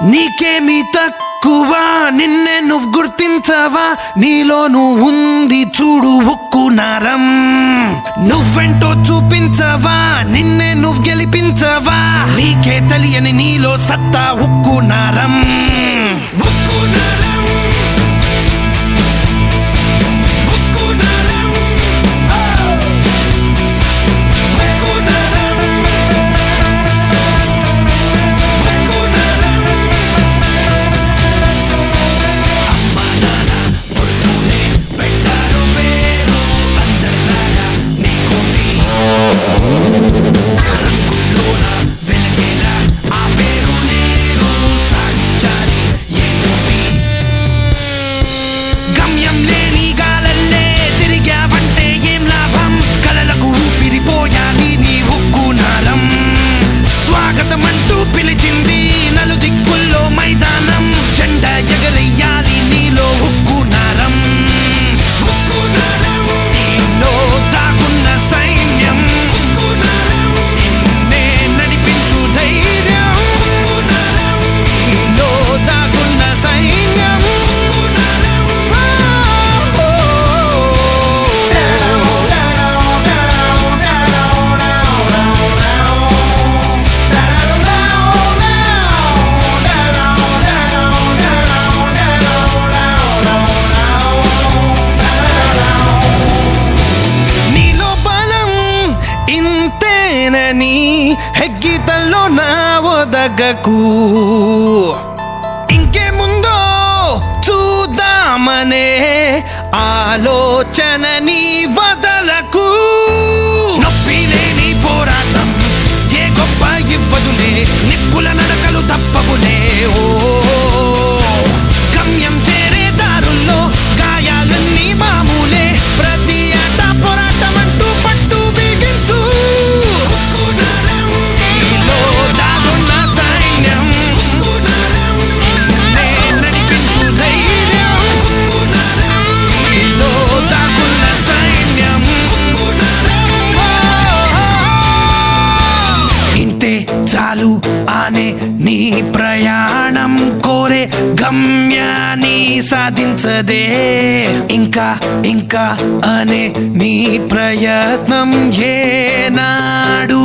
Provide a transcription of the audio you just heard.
నీకేమీ తక్కువ, నిన్నే నువ్వు గుర్తించవా? నీలోను ఉంది చూడు ఉక్కు నరం. నువ్వెంటో చూపించవా? నిన్నే నువ్వు గెలిపించవా? నీకే తెలియని నీలో సత్తా ఉక్కు నరం. ఉక్కు నరం. స్వాగతమంటూ పిలిచింది నలుదిక్కుల్లో మైదానం. జెండా ఎగరేయాలి నీలో ఉక్కు నరం. ఉక్కు నరం. నీలో దాగున్న సైన్యం. ఉక్కు నరం. నిన్నే నడిపించు ధైర్యం. ఉక్కు నరం. నీలో దాగున్న సైన్యం. ఉక్కు నరం. ఇంతేనని హెగ్గితల్లో నా ఒదగకు. ఇంకేముందో చూద్దామనే ఆలోచనని వదలకు. నొప్పి లేని పోరాటం ఏ గొప్ప ఇవ్వదులే. నిప్పుల నడకలు తప్పవులే. ఓ గమ్యం చేరే దారుల్లో గాయాలన్నీ మామూలే. ప్రతి ఆట పోరాటం అంటూ పట్టు బిగించు. ఉక్కు నరం. నీలో దాగున్న సైన్యం. ఉక్కు నరం. నిన్నే నడిపించు ధైర్యం. ఉక్కు నరం. నీలో దాగున్న సైన్యం. ఉక్కు నరం. ఇంతే చాలు అనే నీ ప్రయాణం కోరే గమ్యాన్ని సాధించదే. ఇంకా ఇంకా అనే నీ ప్రయత్నం ఏనాడు